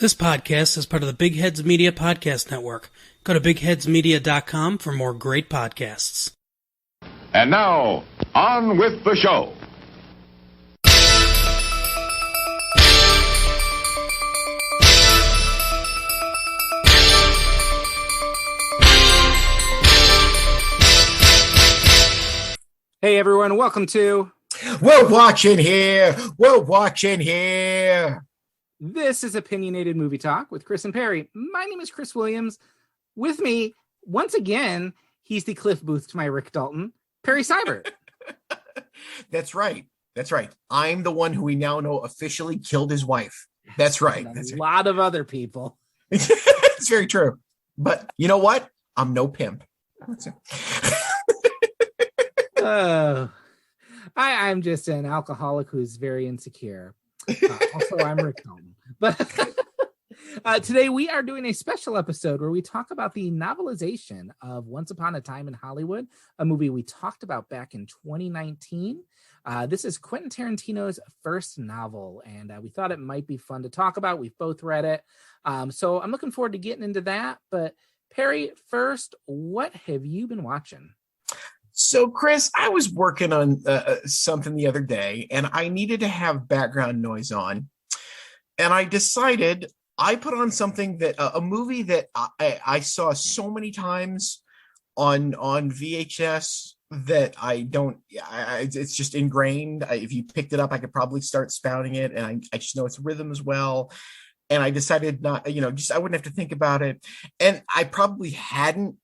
This podcast is part of the Big Heads Media Podcast Network. Go to bigheadsmedia.com for more great podcasts. And now, on with the show. Hey everyone, welcome to We're watching here. This is Opinionated Movie Talk with Chris and Perry. My name is Chris Williams. With me, once again, he's the Cliff Booth to my Rick Dalton, Perry Seibert. That's right. I'm the one who we now know officially killed his wife. That's right. A lot of other people. It's very true. But you know what? I'm no pimp. I'm just an alcoholic who's very insecure. Also, I'm Rick Dalton. But today we are doing a special episode where we talk about the novelization of Once Upon a Time in Hollywood, a movie we talked about back in 2019. This is Quentin Tarantino's first novel, and we thought it might be fun to talk about. We've both read it. So I'm looking forward to getting into that. But Perry, first, what have you been watching? So, Chris, I was working on something the other day, and I needed to have background noise on. And I decided I put on something that a movie that I saw so many times on VHS that I don't. It's just ingrained. If you picked it up, I could probably start spouting it, and I just know its rhythm as well. And I decided not, I wouldn't have to think about it. And I probably hadn't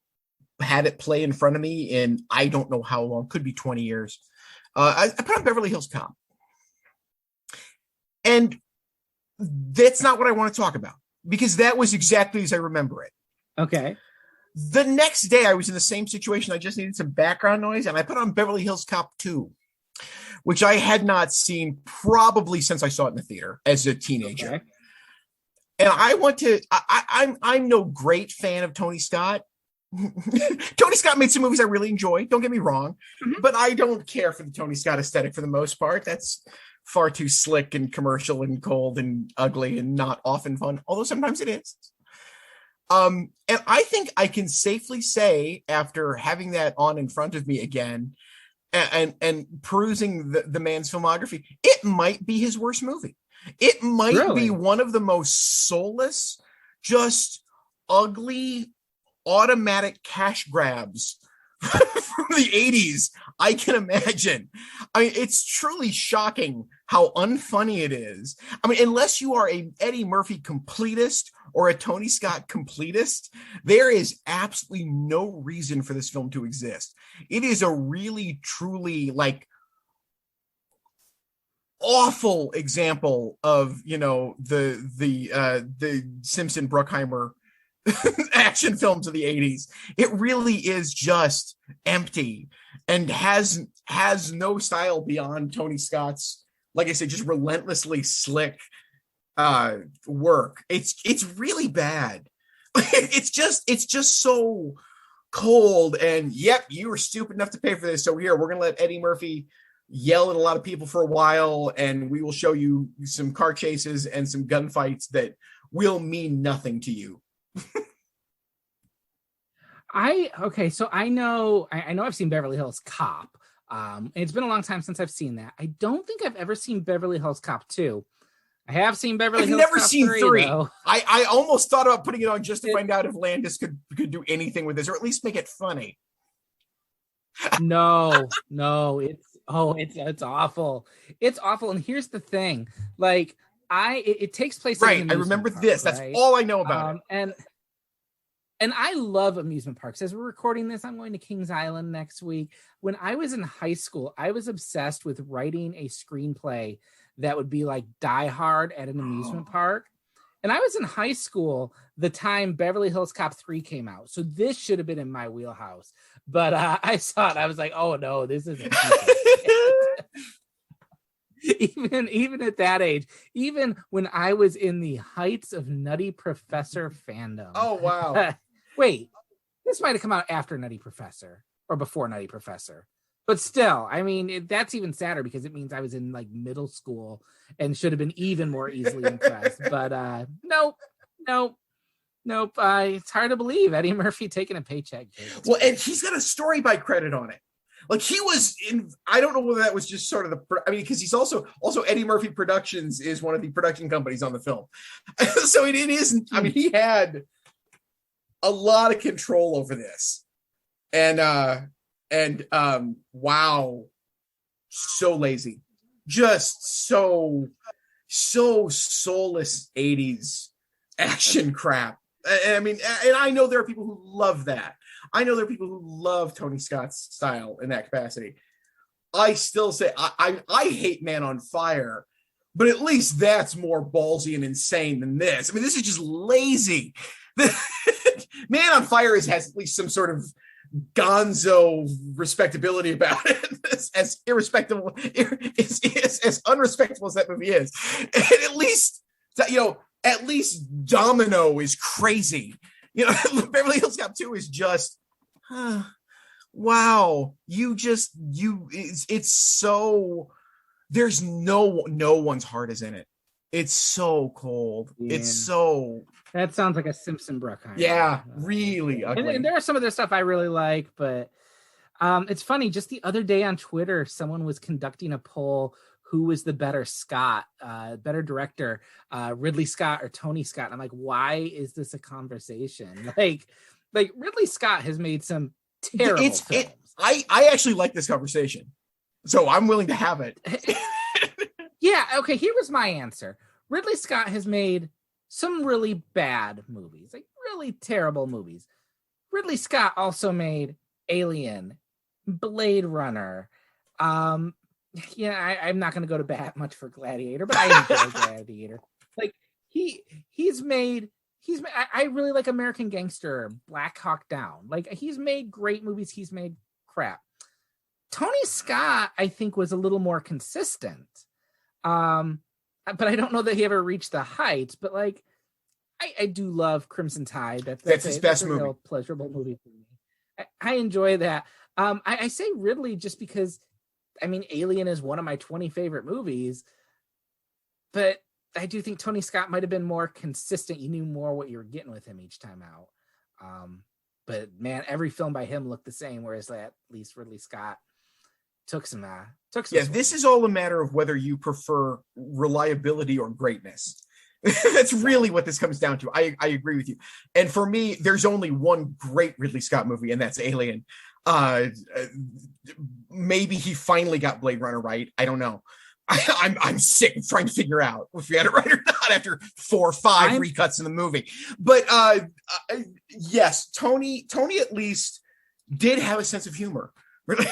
had it play in front of me in I don't know how long, could be 20 years. I put on Beverly Hills Cop. And that's not what I want to talk about, because that was exactly as I remember it. Okay. The next day I was in the same situation. I just needed some background noise, and I put on Beverly Hills Cop 2, which I had not seen probably since I saw it in the theater as a teenager. Okay. And I'm no great fan of Tony Scott. Tony Scott made some movies I really enjoyed, don't get me wrong, but I don't care for the Tony Scott aesthetic for the most part. That's far too slick and commercial and cold and ugly and not often fun, although sometimes it is. And I think I can safely say, after having that on in front of me again and perusing the man's filmography, it might be his worst movie. It might be one of the most soulless, just ugly, automatic cash grabs from the 80s I can imagine. I mean, it's truly shocking how unfunny it is. I mean, unless you are a Eddie Murphy completist or a Tony Scott completist, there is absolutely no reason for this film to exist. It is a really, truly, awful example of, the Simpson Bruckheimer action films of the 80s. It really is just empty and has no style beyond Tony Scott's, like I said, just relentlessly slick work. It's really bad. It's just so cold, and yep, you were stupid enough to pay for this, so here we're gonna let Eddie Murphy yell at a lot of people for a while, and we will show you some car chases and some gunfights that will mean nothing to you. So I know I've seen Beverly Hills Cop. And it's been a long time since I've seen that. I don't think I've ever seen Beverly Hills Cop 2. I have seen Beverly Hills Cop 3. I've never seen 3. I almost thought about putting it on just to find out if Landis could do anything with this, or at least make it funny. No, it's awful. It's awful. And here's the thing, it takes place. Right. I remember this. Right? That's all I know about it. And I love amusement parks. As we're recording this, I'm going to Kings Island next week. When I was in high school, I was obsessed with writing a screenplay that would be like Die Hard at an amusement park. And I was in high school the time Beverly Hills Cop 3 came out. So this should have been in my wheelhouse. But I saw it. I was like, oh, no, this isn't. Even at that age, even when I was in the heights of Nutty Professor fandom. Oh, wow. Wait, this might have come out after Nutty Professor or before Nutty Professor. But still, I mean, that's even sadder because it means I was in like middle school and should have been even more easily impressed. But nope. It's hard to believe Eddie Murphy taking a paycheck. Well, and he's got a story by credit on it. Like he was in, I don't know whether that was just sort of because he's also Eddie Murphy Productions is one of the production companies on the film. So it isn't, I mean, he had a lot of control over this. And wow, so lazy, just so soulless 80s action crap. I mean, and I know there are people who love that. I know there are people who love Tony Scott's style in that capacity. I still say I hate Man on Fire, but at least that's more ballsy and insane than this. I mean, this is just lazy. Man on Fire has at least some sort of gonzo respectability about it, as irrespectable, as unrespectable as that movie is. And at least Domino is crazy. Beverly Hills Cop 2 is just, wow. It's so, there's no one's heart is in it. It's so cold. Yeah. It's so. That sounds like a Simpson Bruckheimer. Yeah, really ugly. And there are some of their stuff I really like, but it's funny. Just the other day on Twitter, someone was conducting a poll: who was the better better director, Ridley Scott or Tony Scott? And I'm like, why is this a conversation? Like Ridley Scott has made some terrible films. I actually like this conversation, so I'm willing to have it. Yeah. Okay. Here was my answer. Ridley Scott has made some really bad movies, like really terrible movies. Ridley Scott also made Alien, Blade Runner. I'm not going to go to bat much for Gladiator, but I enjoy Gladiator. Like he's made, I really like American Gangster, Black Hawk Down. Like he's made great movies. He's made crap. Tony Scott, I think, was a little more consistent. But I don't know that he ever reached the heights. But like, I do love Crimson Tide. That's his best movie. Real pleasurable movie for me. I enjoy that. I say Ridley just because, I mean, Alien is one of my 20 favorite movies. But I do think Tony Scott might have been more consistent. You knew more what you were getting with him each time out. But man, every film by him looked the same. Whereas at least Ridley Scott took some. Yeah, this is all a matter of whether you prefer reliability or greatness. That's really what this comes down to. I agree with you. And for me, there's only one great Ridley Scott movie, and that's Alien. Maybe he finally got Blade Runner right. I don't know. I'm sick of trying to figure out if he had it right or not after 4 or 5 recuts in the movie. But yes, Tony at least did have a sense of humor. But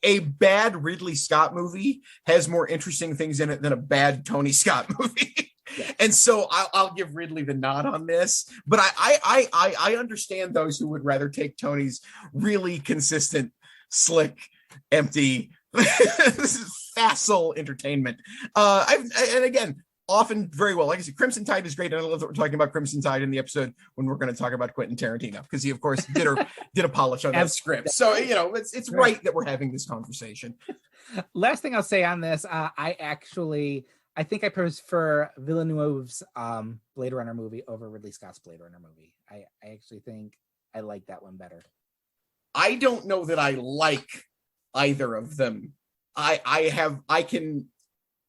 a bad Ridley Scott movie has more interesting things in it than a bad Tony Scott movie. Yeah. And so I'll give Ridley the nod on this, but I understand those who would rather take Tony's really consistent, slick, empty, facile entertainment. And again, often very well. Like I said, Crimson Tide is great. And I love that we're talking about Crimson Tide in the episode when we're going to talk about Quentin Tarantino, because he, of course, did a polish on that script. So, it's right that we're having this conversation. Last thing I'll say on this, I think I prefer Villeneuve's Blade Runner movie over Ridley Scott's Blade Runner movie. I actually think I like that one better. I don't know that I like either of them.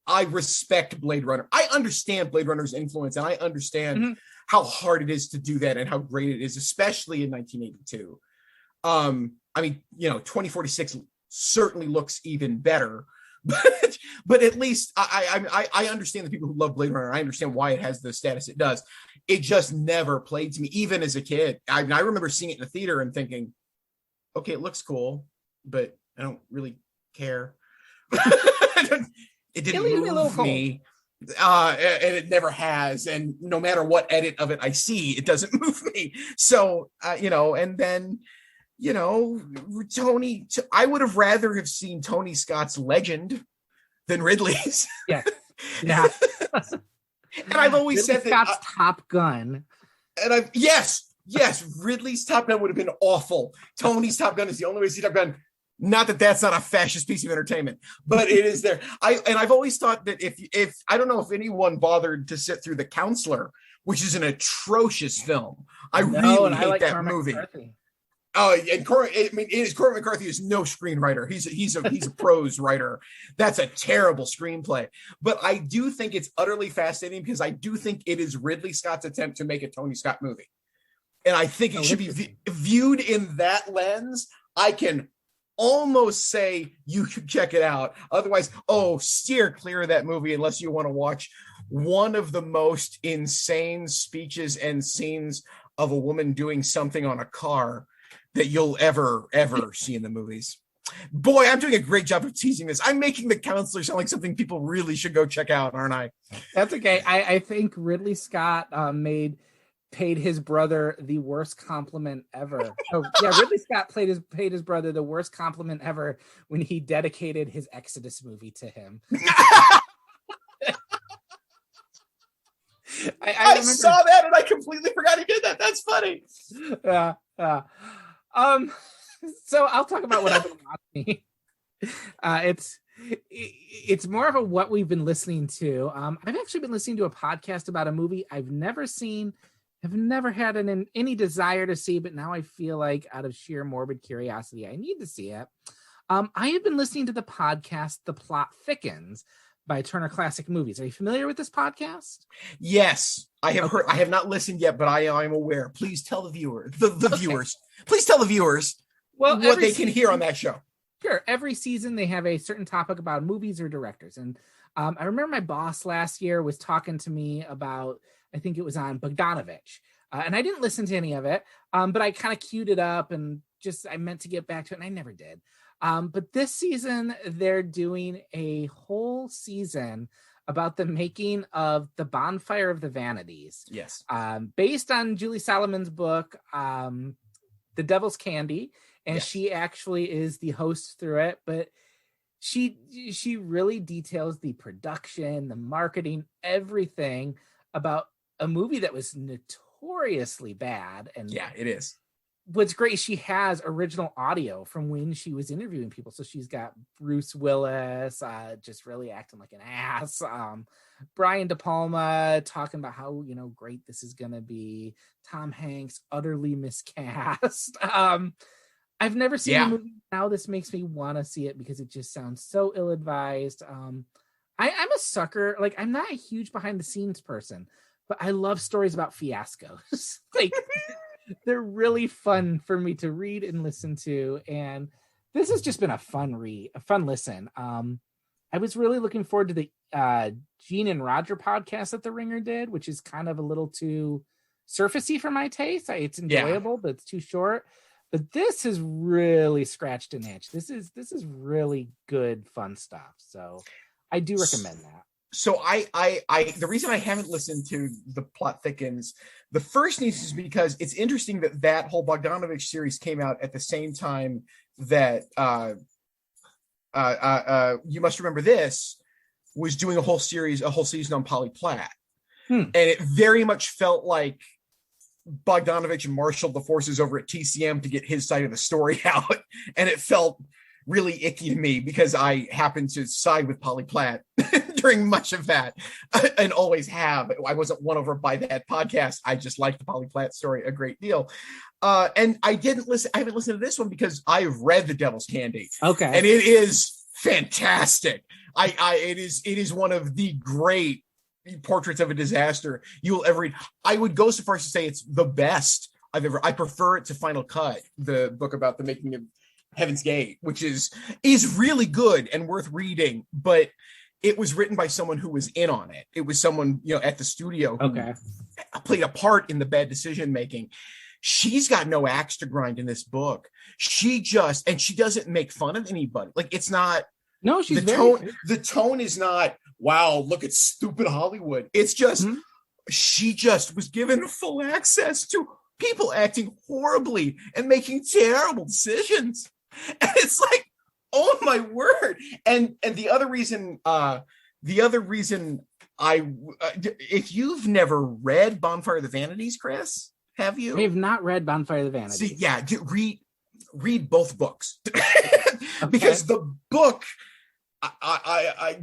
I respect Blade Runner. I understand Blade Runner's influence, and I understand how hard it is to do that and how great it is, especially in 1982. 2046 certainly looks even better, but at least I understand the people who love Blade Runner. I understand why it has the status it does. It just never played to me, even as a kid. I remember seeing it in the theater and thinking, okay, it looks cool, but I don't really care. It didn't move me, and it never has. And no matter what edit of it I see, it doesn't move me. So, and then, Tony, I would have rather have seen Tony Scott's Legend than Ridley's. Yeah. And I've always said Scott's Top Gun. And yes, Yes, Ridley's Top Gun would have been awful. Tony's Top Gun is the only way to see Top Gun. Not that that's not a fascist piece of entertainment, but it is there. I've always thought that if I don't know if anyone bothered to sit through The Counselor, which is an atrocious film. I really hate that movie. McCarthy. And Cormac McCarthy is no screenwriter. He's a prose writer. That's a terrible screenplay. But I do think it's utterly fascinating because I do think it is Ridley Scott's attempt to make a Tony Scott movie, and I think it should be viewed in that lens. I can almost say you should check it out. Otherwise, steer clear of that movie unless you want to watch one of the most insane speeches and scenes of a woman doing something on a car that you'll ever see in the movies. Boy, I'm doing a great job of teasing this. I'm making The Counselor sound like something people really should go check out, aren't I? That's okay. I think Ridley Scott paid his brother the worst compliment ever. Ridley Scott paid his brother the worst compliment ever when he dedicated his Exodus movie to him. I saw that and I completely forgot he did that. That's funny. So I'll talk about what I've been watching. It's more of a what we've been listening to. I've actually been listening to a podcast about a movie I've never seen. I've never had any desire to see, but now I feel like out of sheer morbid curiosity, I need to see it. I have been listening to the podcast, The Plot Thickens by Turner Classic Movies. Are you familiar with this podcast? Yes, I have heard. I have not listened yet, but I am aware. Please tell the viewers. Please tell the viewers what they can hear on that show. Sure. Every season they have a certain topic about movies or directors. And I remember my boss last year was talking to me about, I think it was on Bogdanovich. And I didn't listen to any of it, but I kind of queued it up and I meant to get back to it and I never did. But this season, they're doing a whole season about the making of The Bonfire of the Vanities. Yes. Based on Julie Solomon's book, The Devil's Candy. And yes. She actually is the host through it. But she really details the production, the marketing, everything about a movie that was notoriously bad. And yeah, it is. What's great, she has original audio from when she was interviewing people. So she's got Bruce Willis just really acting like an ass. Brian De Palma talking about how, great this is going to be. Tom Hanks utterly miscast. I've never seen the movie. Now this makes me want to see it because it just sounds so ill-advised. I'm a sucker. Like, I'm not a huge behind the scenes person, but I love stories about fiascos. Like, they're really fun for me to read and listen to. And this has just been a fun listen. I was really looking forward to the Gene and Roger podcast that The Ringer did, which is kind of a little too surfacey for my taste. It's enjoyable, but it's too short. But this has really scratched an itch. This is really good, fun stuff. So I do recommend that. So I the reason I haven't listened to The Plot Thickens, the first news is because it's interesting that whole Bogdanovich series came out at the same time that You Must Remember This was doing a whole season on Polly Platt. And it very much felt like Bogdanovich marshaled the forces over at TCM to get his side of the story out. And it felt really icky to me because I happened to side with Polly Platt during much of that and always have. I wasn't won over by that podcast. I just liked the Polly Platt story a great deal. And I haven't listened to this one because I've read The Devil's Candy. Okay. And it is fantastic. It is one of the great portraits of a disaster you will ever read. I would go so far as to say it's the best I prefer it to Final Cut, the book about the making of Heaven's Gate, which is really good and worth reading, but it was written by someone who was in on it. It was someone, at the studio who played a part in the bad decision making. She's got no axe to grind in this book. She doesn't make fun of anybody. Like, it's not. No, she's the tone is not, wow, look at stupid Hollywood. It's just she just was given full access to people acting horribly and making terrible decisions. And it's like, oh my word. And the other reason if you've never read Bonfire of the Vanities, Chris, Have you? I have not read Bonfire of the Vanities. See, yeah, read both books. Because the book, I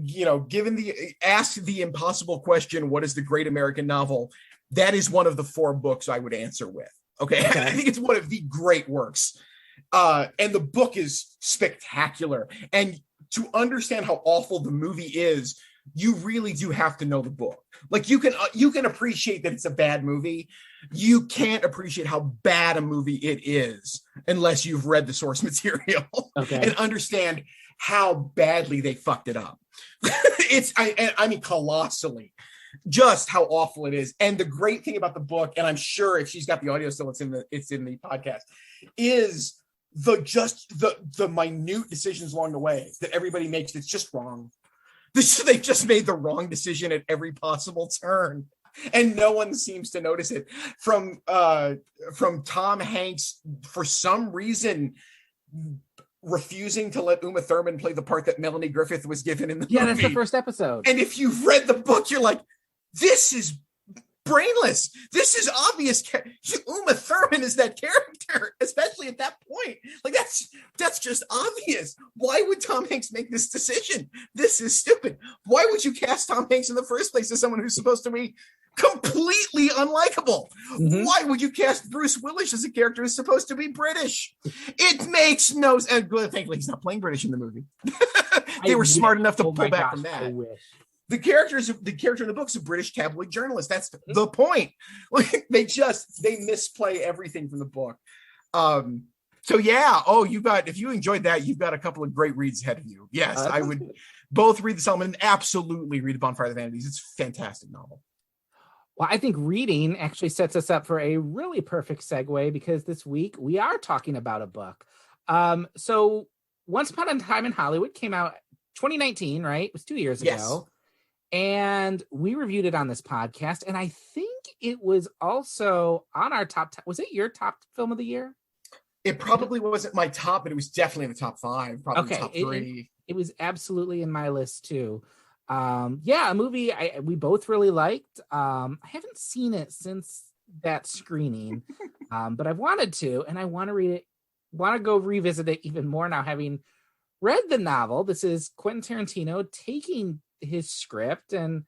given ask the impossible question, what is the great American novel? That is one of the 4 books I would answer with. Okay. I think it's one of the great works. And the book is spectacular. And to understand how awful the movie is, you really do have to know the book. Like you can appreciate that it's a bad movie. You can't appreciate how bad a movie it is unless you've read the source material and understand how badly they fucked it up. I mean, colossally, just how awful it is. And the great thing about the book, and I'm sure if she's got the audio still, it's in the podcast, is the minute decisions along the way that everybody makes that's just wrong. They've just made the wrong decision at every possible turn, and no one seems to notice it. From Tom Hanks, for some reason, refusing to let Uma Thurman play the part that Melanie Griffith was given in the movie. Yeah, that's the first episode. And if you've read the book, you're like, this is brainless. This is obvious. Uma Thurman is that character, especially at that point. Like that's just obvious. Why would Tom Hanks make this decision? This is stupid. Why would you cast Tom Hanks in the first place as someone who's supposed to be completely unlikable? Mm-hmm. Why would you cast Bruce Willis as a character who's supposed to be British? It makes no sense. Thankfully, he's not playing British in the movie. They were smart enough to pull back from that. The character in the book is a British tabloid journalist. That's the point. Like they misplay everything from the book. So yeah. Oh, if you enjoyed that, you've got a couple of great reads ahead of you. Yes, I would both read The Solomon and absolutely read Bonfire of the Vanities. It's a fantastic novel. Well, I think reading actually sets us up for a really perfect segue because this week we are talking about a book. So Once Upon a Time in Hollywood came out 2019, right? It was 2 years ago. And we reviewed it on this podcast. And I think it was also on our top 10. Was it your top film of the year? It probably wasn't my top, but it was definitely in the top 5, probably top 3. It was absolutely in my list too. A movie we both really liked. I haven't seen it since that screening, but I've wanted to, and I want to read it, want to go revisit it even more now, having read the novel. This is Quentin Tarantino taking his script and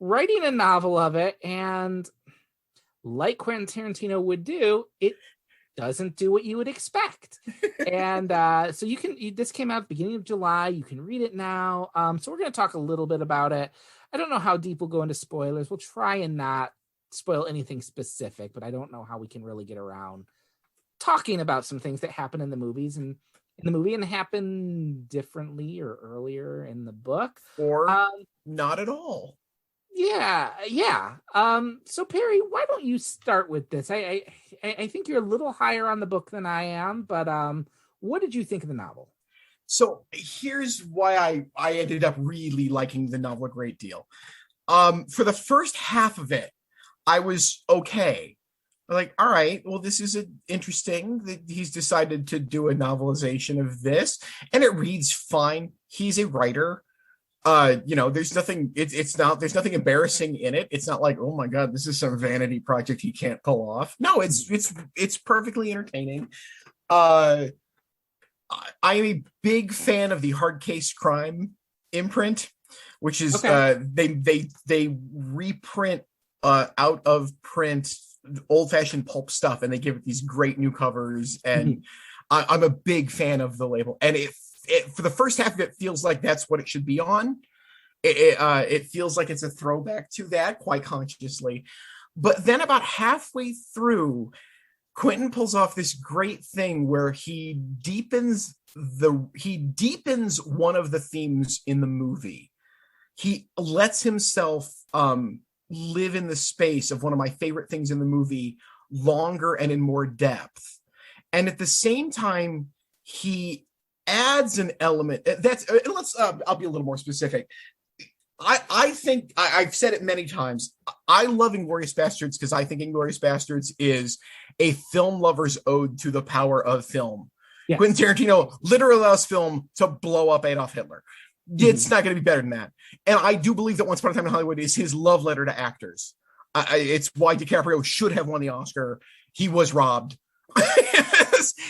writing a novel of it, and like Quentin Tarantino would do, it doesn't do what you would expect. And so this came out at the beginning of July. You can read it now. So we're going to talk a little bit about it. I don't know how deep we'll go into spoilers. We'll try and not spoil anything specific, but I don't know how we can really get around talking about some things that happen in the movies and happen differently or earlier in the book, or not at all. Yeah. So Perry, why don't you start with this? I think you're a little higher on the book than I am, but what did you think of the novel? So here's why I ended up really liking the novel a great deal. For the first half of it, I was okay. Like, all right, well, this is interesting that he's decided to do a novelization of this, and it reads fine. He's a writer. There's nothing. There's nothing embarrassing in it. It's not like, oh my god, this is some vanity project he can't pull off. No, it's perfectly entertaining. I am a big fan of the Hard Case Crime imprint, which is they reprint out of print old-fashioned pulp stuff, and they give it these great new covers, and I'm a big fan of the label. And it for the first half of it feels like that's what it should be on. It feels like it's a throwback to that quite consciously, but then about halfway through, Quentin pulls off this great thing where he deepens one of the themes in the movie. He lets himself live in the space of one of my favorite things in the movie longer and in more depth. And at the same time, he adds an element I'll be a little more specific. I think I've said it many times. I love Inglourious Bastards because I think Inglourious Bastards is a film lover's ode to the power of film. Yeah. Quentin Tarantino literally allows film to blow up Adolf Hitler. It's not going to be better than that. And I do believe that Once Upon a Time in Hollywood is his love letter to actors. It's why DiCaprio should have won the Oscar. He was robbed.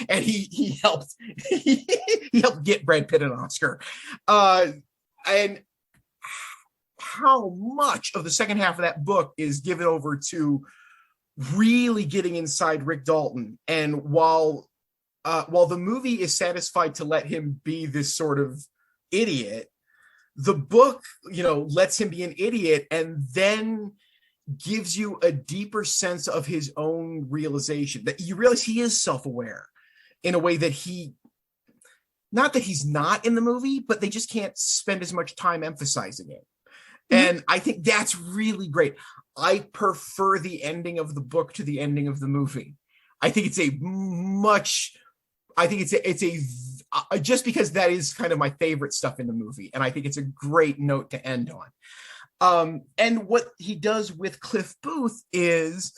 And he helped he helped get Brad Pitt an Oscar. And how much of the second half of that book is given over to really getting inside Rick Dalton. And while the movie is satisfied to let him be this sort of idiot, the book, lets him be an idiot and then gives you a deeper sense of his own realization, that you realize he is self-aware in a way that not that he's not in the movie, but they just can't spend as much time emphasizing it. And I think that's really great. I prefer the ending of the book to the ending of the movie. I think it's just because that is kind of my favorite stuff in the movie. And I think it's a great note to end on. And what he does with Cliff Booth is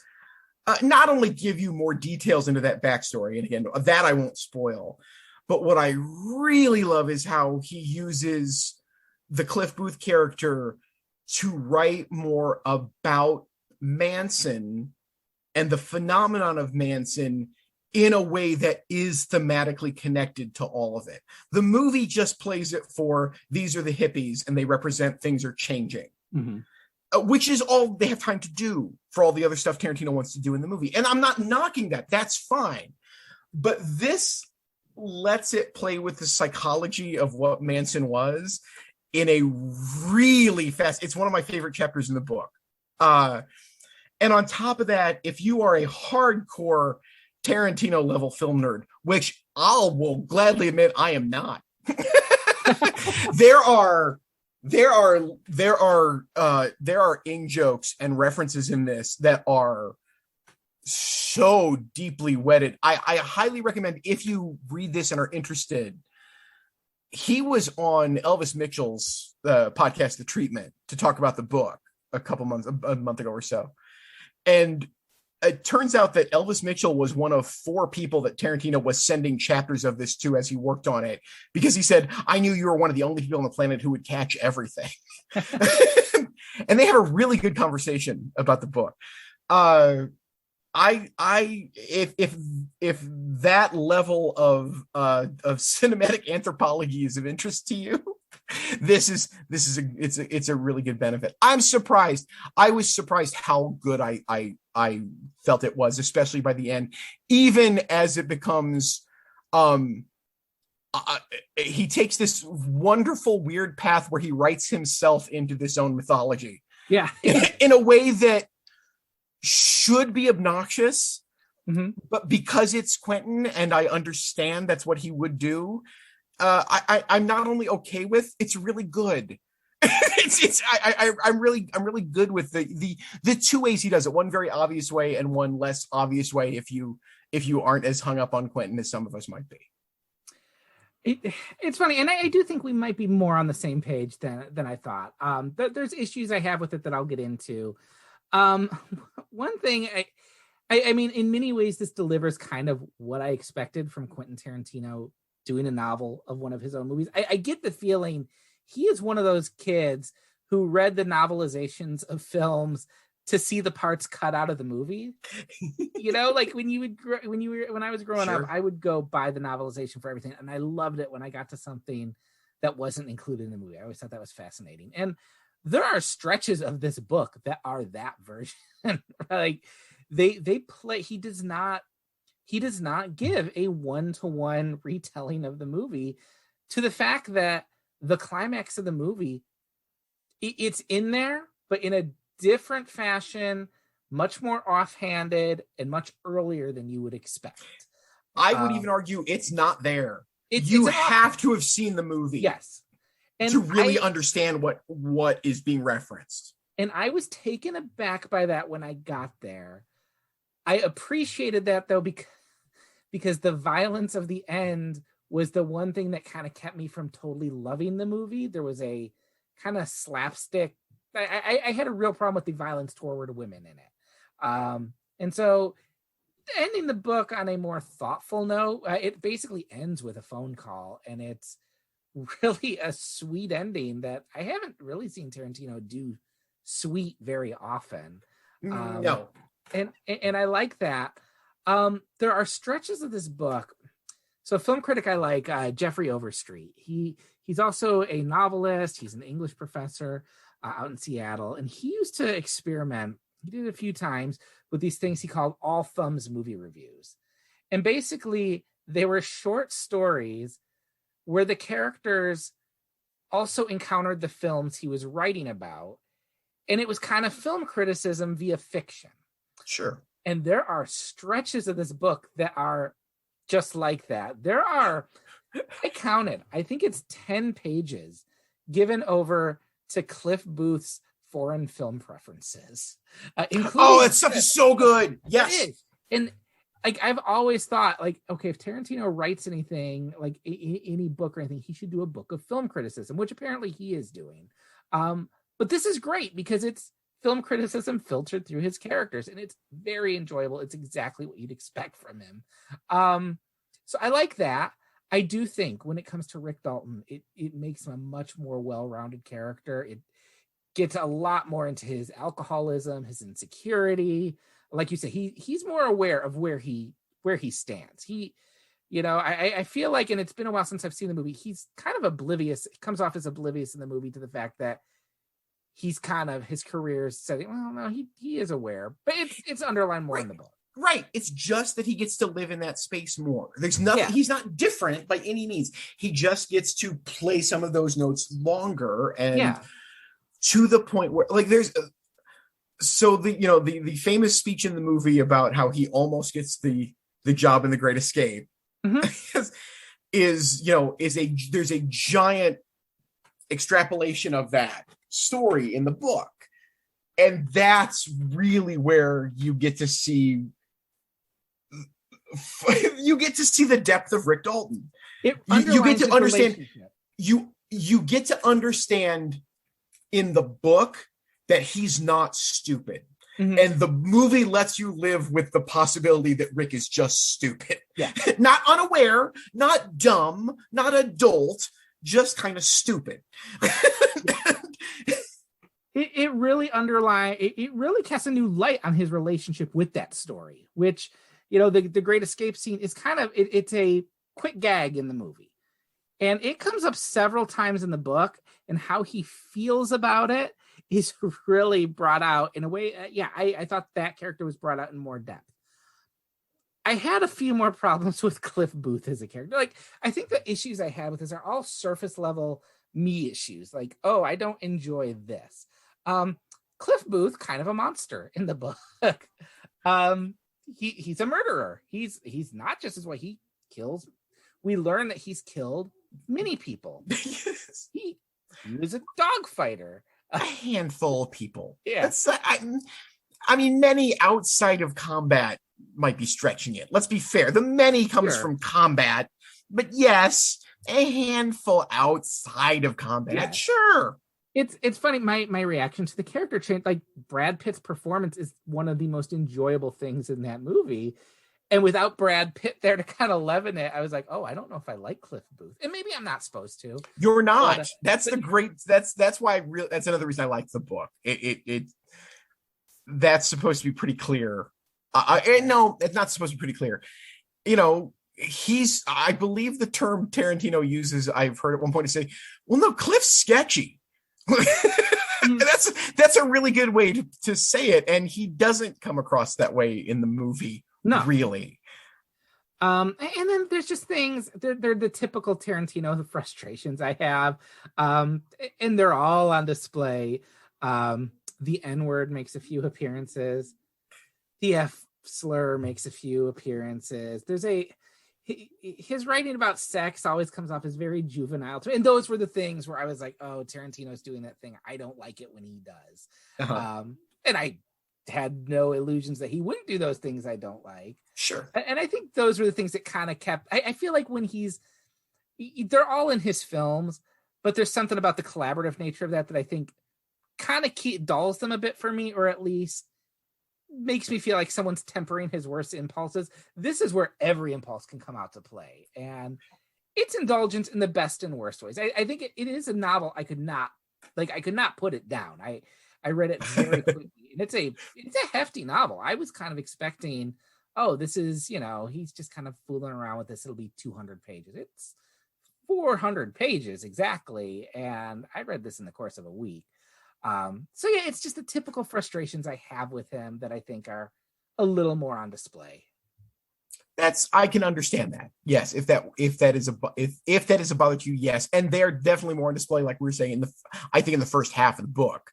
not only give you more details into that backstory, and again, that I won't spoil, but what I really love is how he uses the Cliff Booth character to write more about Manson and the phenomenon of Manson in a way that is thematically connected to all of it. The movie just plays it for, these are the hippies and they represent things are changing, which is all they have time to do for all the other stuff Tarantino wants to do in the movie. And I'm not knocking that. That's fine. But this lets it play with the psychology of what Manson was in a really fast, it's one of my favorite chapters in the book. And on top of that, if you are a hardcore Tarantino level film nerd, which I will gladly admit I am not, there are in jokes and references in this that are so deeply wedded. I highly recommend, if you read this and are interested. He was on Elvis Mitchell's podcast, The Treatment, to talk about the book a month ago or so. And it turns out that Elvis Mitchell was one of 4 people that Tarantino was sending chapters of this to as he worked on it, because he said, I knew you were one of the only people on the planet who would catch everything. And they had a really good conversation about the book. If that level of cinematic anthropology is of interest to you, this is a really good benefit. I'm surprised. I was surprised how good I felt it was, especially by the end, even as it becomes he takes this wonderful weird path where he writes himself into this own mythology. Yeah. in a way that should be obnoxious, but because it's Quentin and I understand that's what he would do, I'm not only okay with, it's really good. I'm really good with the 2 ways he does it. One very obvious way and one less obvious way if you aren't as hung up on Quentin as some of us might be. It's funny, and I do think we might be more on the same page than I thought. There's issues I have with it that I'll get into. One thing, I mean, in many ways, this delivers kind of what I expected from Quentin Tarantino doing a novel of one of his own movies. I get the feeling he is one of those kids who read the novelizations of films to see the parts cut out of the movie. Like when I was growing up, I would go buy the novelization for everything, and I loved it when I got to something that wasn't included in the movie. I always thought that was fascinating. And there are stretches of this book that are that version. Like they play, he does not give a one-to-one retelling of the movie, to the fact that the climax of the movie, it's in there, but in a different fashion, much more offhanded and much earlier than you would expect. I would even argue it's not there. You have to have seen the movie. Yes. And to really understand what is being referenced. And I was taken aback by that when I got there. I appreciated that, though, because the violence of the end was the one thing that kind of kept me from totally loving the movie. There was a kind of slapstick. I had a real problem with the violence toward women in it. And so ending the book on a more thoughtful note, it basically ends with a phone call, and it's really a sweet ending that I haven't really seen Tarantino do sweet very often. No. And I like that. There are stretches of this book. So a film critic I like, Jeffrey Overstreet. He's also a novelist. He's an English professor out in Seattle. And he used to experiment. He did it a few times with these things he called all thumbs movie reviews. And basically, they were short stories where the characters also encountered the films he was writing about. And it was kind of film criticism via fiction. Sure. And there are stretches of this book that are just like that. There are, I counted, I think it's 10 pages given over to Cliff Booth's foreign film preferences. That stuff is so good. Yes. And like, I've always thought, like, okay, if Tarantino writes anything, like any book or anything, he should do a book of film criticism, which apparently he is doing. But this is great because it's film criticism filtered through his characters, and it's very enjoyable. It's exactly what you'd expect from him. So I like that. I do think when it comes to Rick Dalton, it makes him a much more well-rounded character. It gets a lot more into his alcoholism, his insecurity. Like you said, he's more aware of where he stands. I feel like, and it's been a while since I've seen the movie, he's kind of oblivious. He comes off as oblivious in the movie to the fact that he's kind of, his career is setting. Well, no, he is aware, but it's underlined more in the book. Right. It's just that he gets to live in that space more. There's nothing. Yeah. He's not different by any means. He just gets to play some of those notes longer and to the point where, like, there's. So the famous speech in the movie about how he almost gets the job in The Great Escape there's a giant extrapolation of that story in the book, and that's really where you get to see the depth of Rick Dalton. You get to understand. You get to understand in the book that he's not stupid. Mm-hmm. And the movie lets you live with the possibility that Rick is just stupid. Yeah. Not unaware, not dumb, not adult, just kind of stupid. It really it really casts a new light on his relationship with that story, which, the Great Escape scene is kind of, it's a quick gag in the movie. And it comes up several times in the book, and how he feels about it is really brought out in a way. I thought that character was brought out in more depth. I had a few more problems with Cliff Booth as a character. Like, I think the issues I had with this are all surface level me issues. Like, oh, I don't enjoy this. Cliff Booth, kind of a monster in the book. He's a murderer. He's not just his way. He kills. We learn that he's killed many people. Yes. He was a dog fighter. A handful of people. Yeah. I mean, many outside of combat might be stretching it. Let's be fair. The many comes from combat, but yes, a handful outside of combat. Yeah. Sure. It's funny. My reaction to the character change, like Brad Pitt's performance is one of the most enjoyable things in that movie. And without Brad Pitt there to kind of leaven it, I was like, oh, I don't know if I like Cliff Booth. And maybe I'm not supposed to. You're not. That's why that's another reason I like the book. That's supposed to be pretty clear. No, it's not supposed to be pretty clear. I believe the term Tarantino uses, I've heard at one point to say, well, no, Cliff's sketchy. That's a really good way to say it. And he doesn't come across that way in the movie. No, really. And then there's just things. They're the typical Tarantino frustrations I have, and they're all on display. The N-word makes a few appearances. The F slur makes a few appearances. His writing about sex always comes off as very juvenile, and those were the things where I was like, "Oh, Tarantino's doing that thing. I don't like it when he does." Uh-huh. And I had no illusions that he wouldn't do those things I don't like. Sure. And I think those were the things that kind of kept, I feel like when they're all in his films, but there's something about the collaborative nature of that I think kind of dulls them a bit for me, or at least makes me feel like someone's tempering his worst impulses. This is where every impulse can come out to play. And it's indulgence in the best and worst ways. I think it is a novel I could not put it down. I read it very quickly, and it's a hefty novel. I was kind of expecting, oh, this is, he's just kind of fooling around with this. It'll be 200 pages. It's 400 pages exactly, and I read this in the course of a week. So yeah, it's just the typical frustrations I have with him that I think are a little more on display. I can understand that. Yes, if that is a bother to you, yes, and they're definitely more on display, like we were saying I think in the first half of the book.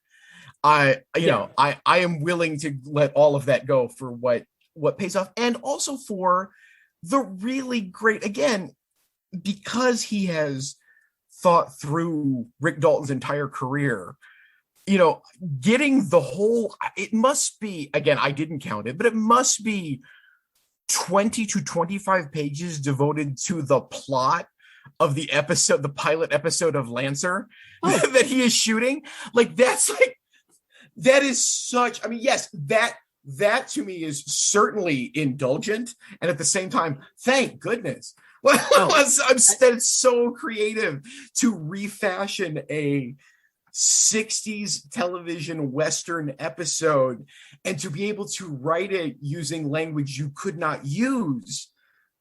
I am willing to let all of that go for what pays off, and also for the really great, again, because he has thought through Rick Dalton's entire career. Getting the whole, it must be, again, I didn't count it, but it must be 20 to 25 pages devoted to the plot of the pilot episode of Lancer that he is shooting. That is such, I mean, yes, that to me is certainly indulgent. And at the same time, thank goodness. It's so creative to refashion a 60s television Western episode and to be able to write it using language you could not use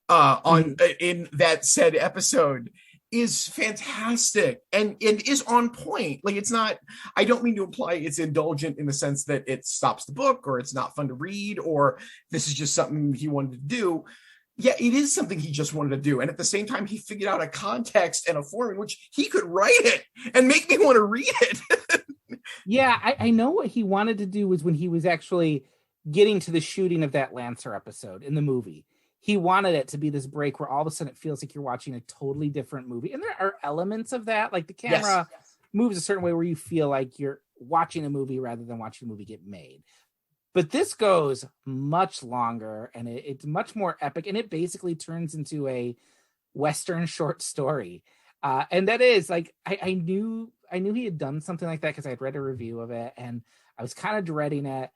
in that said episode is fantastic and is on point. It's not, I don't mean to imply it's indulgent in the sense that it stops the book or it's not fun to read or this is just something he wanted to do. Yeah, it is something he just wanted to do. And at the same time, he figured out a context and a form in which he could write it and make me want to read it. Yeah, I know what he wanted to do was when he was actually getting to the shooting of that Lancer episode in the movie. He wanted it to be this break where all of a sudden it feels like you're watching a totally different movie. And there are elements of that, like the camera moves a certain way where you feel like you're watching a movie rather than watching a movie get made. But this goes much longer and it's much more epic. And it basically turns into a Western short story. And that is I knew he had done something like that because I had read a review of it and I was kind of dreading it.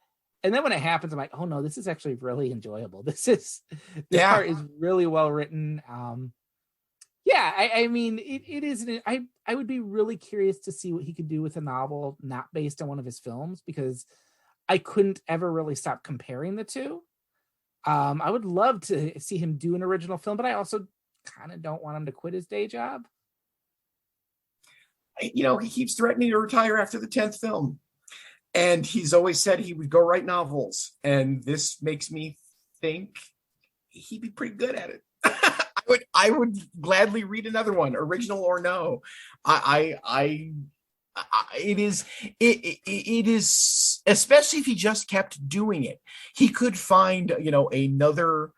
And then when it happens, I'm like, oh no, this is actually really enjoyable. This part is really well written. I mean, it is. I would be really curious to see what he could do with a novel not based on one of his films because I couldn't ever really stop comparing the two. I would love to see him do an original film, but I also kind of don't want him to quit his day job. He keeps threatening to retire after the 10th film. And he's always said he would go write novels. And this makes me think he'd be pretty good at it. I would gladly read another one, original or no. It is, especially if he just kept doing it. He could find, another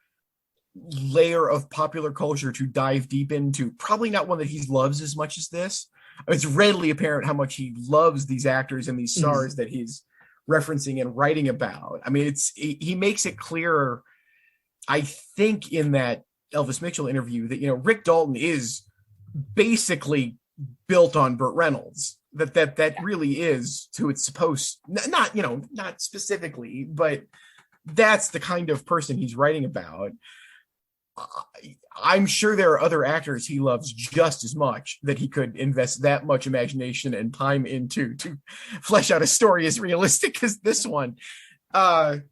layer of popular culture to dive deep into. Probably not one that he loves as much as this. It's readily apparent how much he loves these actors and these stars that he's referencing and writing about. I mean, he makes it clearer, I think, in that Elvis Mitchell interview that, Rick Dalton is basically built on Burt Reynolds. That really is who it's supposed, not specifically, but that's the kind of person he's writing about. I'm sure there are other actors he loves just as much that he could invest that much imagination and time into to flesh out a story as realistic as this one. I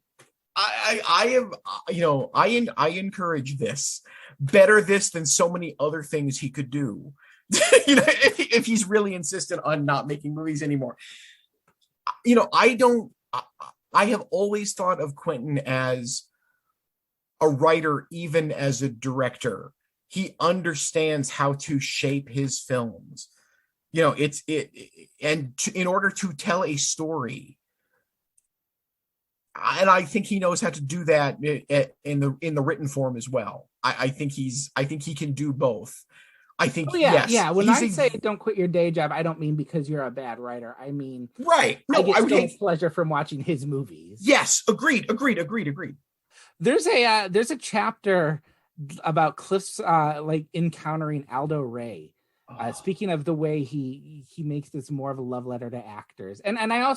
encourage this. Better this than so many other things he could do. If he's really insistent on not making movies anymore. I have always thought of Quentin as a writer, even as a director. He understands how to shape his films. In order to tell a story. And I think he knows how to do that in the written form as well. I think he can do both. I think, yeah. When I say don't quit your day job, I don't mean because you're a bad writer. I mean, right. No, I get pleasure from watching his movies. Yes, agreed. There's a chapter about Cliff's encountering Aldo Ray. Speaking of the way he makes this more of a love letter to actors, and I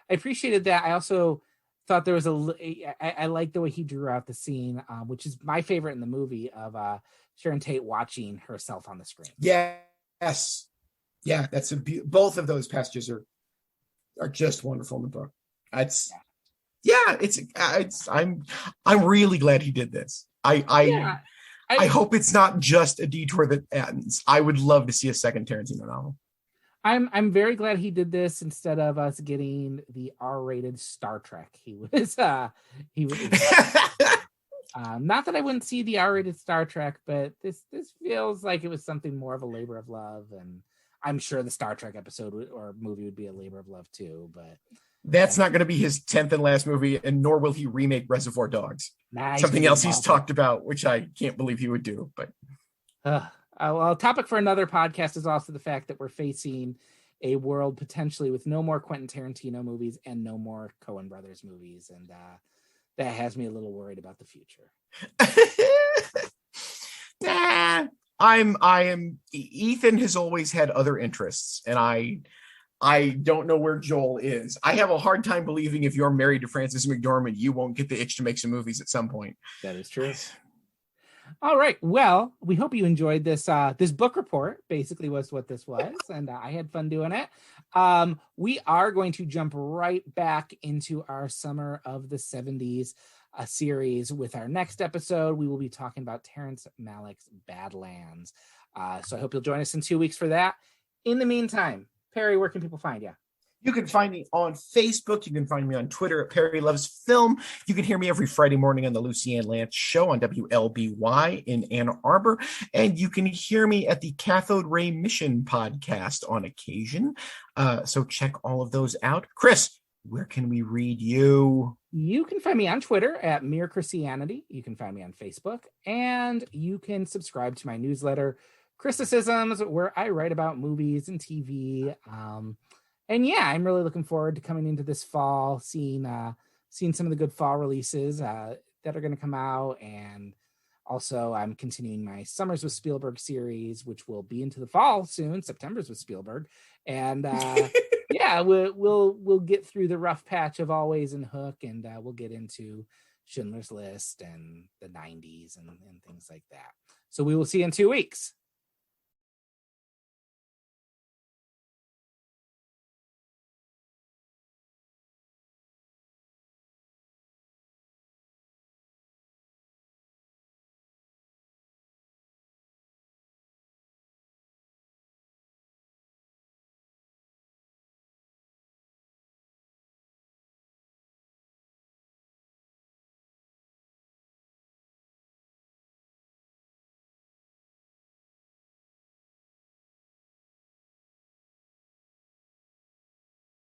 appreciated that. I also thought there was I like the way he drew out the scene, which is my favorite in the movie of Sharon Tate watching herself on the screen. Yes, yeah, that's both of those passages are are just wonderful in the book. I'm really glad he did this. Yeah, I hope it's not just a detour that ends. I would love to see a second Tarantino novel. I'm very glad he did this instead of us getting the R-rated Star Trek. He was not that I wouldn't see the R-rated Star Trek, but this feels like it was something more of a labor of love, and I'm sure the Star Trek episode or movie would be a labor of love too. But that's not going to be his 10th and last movie, and nor will he remake Reservoir Dogs. Something else he's talked about, which I can't believe he would do. But well, a topic for another podcast is also the fact that we're facing a world potentially with no more Quentin Tarantino movies and no more Coen Brothers movies, and that has me a little worried about the future. Ethan has always had other interests, and I don't know where Joel is. I have a hard time believing if you're married to Frances McDormand, you won't get the itch to make some movies at some point. That is true. All right. Well, we hope you enjoyed this. This book report basically was what this was, and I had fun doing it. We are going to jump right back into our Summer of the 70s series with our next episode. We will be talking about Terrence Malick's Badlands. So I hope you'll join us in 2 weeks for that. In the meantime, Perry, where can people find you? You can find me on Facebook. You can find me on Twitter at Perry Loves Film. You can hear me every Friday morning on the Lucy Ann Lance Show on WLBY in Ann Arbor. And you can hear me at the Cathode Ray Mission podcast on occasion. So check all of those out. Chris, where can we read you? You can find me on Twitter at Mere Christianity. You can find me on Facebook. And you can subscribe to my newsletter, Criticisms, where I write about movies and TV. And yeah, I'm really looking forward to coming into this fall, seeing some of the good fall releases that are going to come out. And also I'm continuing my Summers with Spielberg series, which will be into the fall soon, September's with Spielberg. And yeah, we'll get through the rough patch of Always and Hook, and we'll get into Schindler's List and the 90s and things like that. So we will see you in 2 weeks.